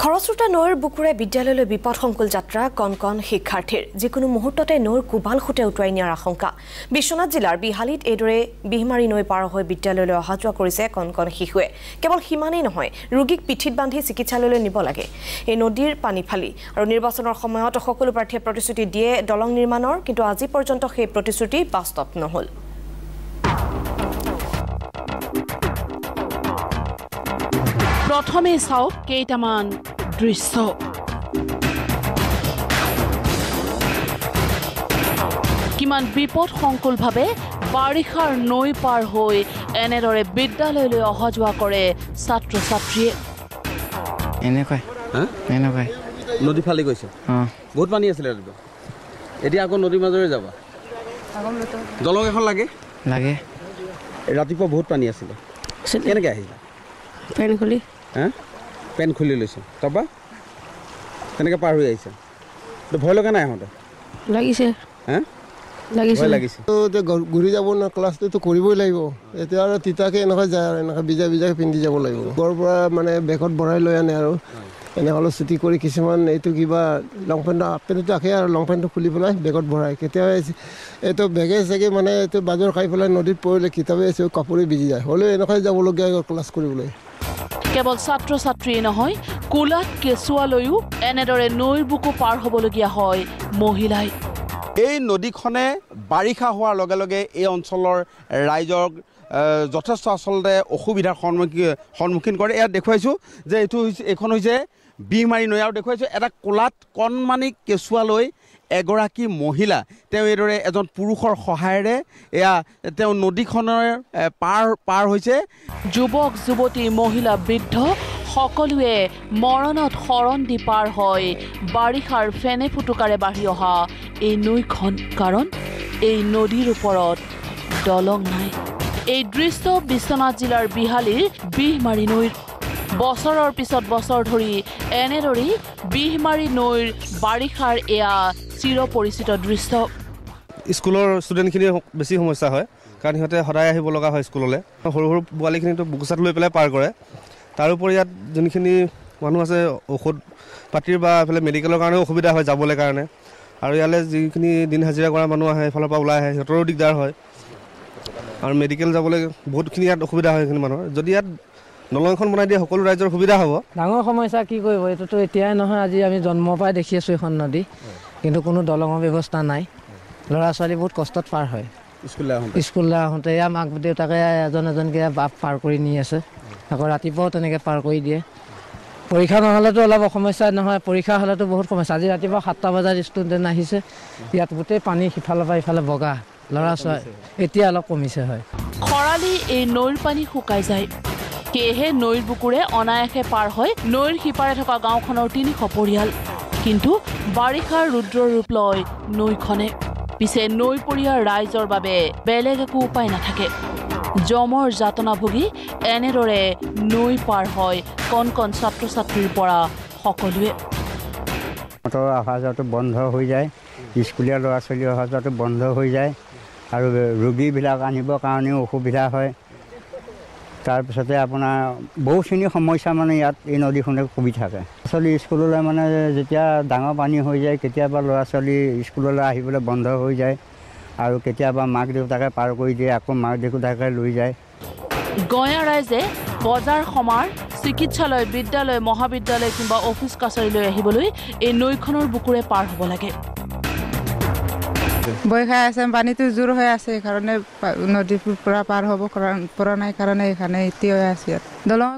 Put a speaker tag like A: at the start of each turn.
A: খৰস্ৰোতা নৈৰ বুকুৰে বিদ্যালয়লৈ বিপদসংকুল যাত্ৰা কণ শিক্ষাৰ্থীৰ যিকোনো মুহূৰ্ততে নৈৰ কোবাল খুঁটে উটুৱাই নিয়াৰ আশংকা বিশ্বনাথ জিলাৰ বিহালীত এইদৰে বিহমাৰী নৈ পাৰ হৈ বিদ্যালয়লৈ অহা যোৱা কৰিছে কণ শিশুৱে কেৱল সিমানেই নহয় ৰোগীক পিঠিত বান্ধি চিকিৎসালয়লৈ নিব লাগে এই নদীৰ পানী ফালি আৰু নিৰ্বাচনৰ সময়ত সকলো প্ৰাৰ্থীয়ে প্ৰতিশ্ৰুতি দিয়ে দলং নিৰ্মাণৰ কিন্তু আজি পৰ্যন্ত সেই প্ৰতিশ্ৰুতি বাস্তৱ নহল
B: প্ৰথমে চাওক কেইটামান দৃশ্য কিমান বিপদসংকুলভাৱে বাৰিষাৰ নৈ পাৰ হৈ এনেদৰে বিদ্যালয়লৈ অহা যোৱা কৰে ছাত্ৰ ছাত্ৰীয়ে
C: এনেকৈ
D: নদী ফালি গৈছে বহুত পানী আছিলে এতিয়া আকৌ নদীৰ মাজৰে যাবা দলং এখন লাগে ৰাতিপুৱা বহুত পানী আছিলে কেনেকৈ আহিলা পেন খুলি লৈছে তাৰপৰা তেনেকৈ পাৰ হৈ আহিছে ভয় লগা নাই আহোঁতে লাগিছে
E: ঘূৰি যাব ন ক্লাছটোতো কৰিবই লাগিব এতিয়া আৰু তিতাকে এনেকৈ যায় আৰু এনেকৈ বিজাকে পিন্ধি যাব লাগিব ঘৰৰ পৰা মানে বেগত ভৰাই লৈ আনে আৰু এনেকৈ অলপ ছুটি কৰি কিছুমান এইটো কিবা লং পেণ্টটো হাফ পেণ্টটো আহে আৰু লং পেণ্টটো খুলি পেলাই বেগত ভৰাই কেতিয়াবা এইটো বেগে চেগে মানে এইটো বাজৰ খাই পেলাই নদীত পৰিলে কিতাপে কাপোৰে ভিজি যায় হ'লেও এনেকৈ যাবলগীয়া ক্লাছ কৰিবলৈ
B: কেৱল ছাত্ৰ ছাত্ৰীয়ে নহয় কোলাত কেঁচুৱালৈও এনেদৰে নৈৰ বুকু পাৰ হ'বলগীয়া হয় মহিলাই
D: এই নদীখনে বাৰিষা হোৱাৰ লগে লগে এই অঞ্চলৰ ৰাইজক যথেষ্ট আচলতে অসুবিধাৰ সন্মুখীন কৰে ইয়াত দেখুৱাইছোঁ যে এইখন হৈছে বিহমাৰী নৈ আৰু দেখুৱাইছোঁ এটা কোলাত কণমানি কেঁচুৱালৈ এগৰাকী মহিলা তেওঁ এইদৰে এজন পুৰুষৰ সহায়েৰে তেওঁ নদীখনৰ পাৰ হৈছে
B: যুৱক যুৱতী মহিলা বৃদ্ধ সকলোৱে মৰণত শৰণ দি পাৰ হয় বাৰিষাৰ ফেনে ফুটুকাৰে বাঢ়ি অহা এই নৈখন কাৰণ এই নদীৰ ওপৰত দলং নাই এই দৃশ্য বিশ্বনাথ জিলাৰ বিহালীৰ বিহমাৰী নৈৰ বছৰৰ পিছত বছৰ ধৰি এনেদৰেই বিহমাৰী নৈৰ বাৰিষাৰ এয়া চিৰপৰিচিত দৃশ্য
F: স্কুলৰ ষ্টুডেণ্টখিনি বেছি সমস্যা হয় কাৰণ সিহঁতে সদায় আহিব লগা হয় স্কুললৈ সৰু সৰু পোৱালিখিনিতো বুকুচাত লৈ পেলাই পাৰ কৰে তাৰোপৰি ইয়াত যোনখিনি মানুহ আছে ঔষধ পাতিৰ বা এইফালে মেডিকেলৰ কাৰণেও অসুবিধা হয় যাবলৈ কাৰণে আৰু ইয়ালৈ যিখিনি দিন হাজিৰা কৰা মানুহ আহে এইফালৰ পৰা ওলাই আহে সিহঁতৰো দিগদাৰ হয় আৰু মেডিকেল যাবলৈ বহুতখিনি ইয়াত অসুবিধা হয় সেইখিনি মানুহৰ যদি ইয়াত দলংখন বনাই দিয়ে সকলো ৰাইজৰ সুবিধা হ'ব
G: ডাঙৰ সমস্যা কি কৰিব এইটোতো এতিয়াই নহয় আজি আমি জন্মৰ পৰাই দেখি আছোঁ এখন নদী কিন্তু কোনো দলঙৰ ব্যৱস্থা নাই ল'ৰা ছোৱালী বহুত কষ্টত পাৰ হয় স্কুললৈ আহোঁতে এয়া মাক দেউতাকে এজনকৈ বাপ পাৰ কৰি নি আছে আকৌ ৰাতিপুৱাও তেনেকৈ পাৰ কৰি দিয়ে পৰীক্ষা নহ'লেতো অলপ সমস্যা নহয় পৰীক্ষা হ'লেতো বহুত সমস্যা আজি ৰাতিপুৱা 7টা বজাত ষ্টুডেণ্ট আহিছে ইয়াত গোটেই পানী সিফালৰ পৰা ইফালে বগা ল'ৰা ছোৱালী এতিয়া অলপ কমিছে হয়
B: খৰালি এই নৈৰ পানী শুকাই যায় সেয়েহে নৈৰ বুকুৰে অনায়াসে পাৰ হয় নৈৰ সিপাৰে থকা গাঁওখনৰ 300 পৰিয়াল কিন্তু বাৰিষাৰ ৰুদ্ৰ ৰূপ লয় নৈখনে পিছে নৈপৰীয়াৰ ৰাইজৰ বাবে বেলেগ একো উপায় নাথাকে জমৰ যাতনা ভুগি এনেদৰে নৈ পাৰ হয় কণ ছাত্ৰ ছাত্ৰীৰ পৰা সকলোৱে
C: অহা যোৱাটো বন্ধ হৈ যায় স্কুলীয়া ল'ৰা ছোৱালী অহা যোৱাটো বন্ধ হৈ যায় আৰু ৰোগীবিলাক আনিবৰ কাৰণেও অসুবিধা হয় তাৰপিছতে আপোনাৰ বহুখিনি সমস্যা মানে ইয়াত এই নদীখনে কমি থাকে আচলতে স্কুললৈ মানে যেতিয়া ডাঙৰ পানী হৈ যায় কেতিয়াবা ল'ৰা ছোৱালী স্কুললৈ আহিবলৈ বন্ধ হৈ যায় আৰু কেতিয়াবা মাক দেউতাকে পাৰ কৰি দিয়ে আকৌ মাক দেউতাকে লৈ যায়
B: গঞা ৰাইজে বজাৰ সমাৰ চিকিৎসালয় বিদ্যালয় মহাবিদ্যালয় কিংবা অফিচ কাছাৰীলৈ আহিবলৈ এই নৈখনৰ বুকুৰে পাৰ হ'ব লাগে
H: বৈ খাই আছে পানীটো জোৰ হৈ আছে সেইকাৰণে নদীৰ পৰা পাৰ হ'ব পৰা নাই কাৰণে এইখানে এতিয়া হৈ আছে ইয়াত দলং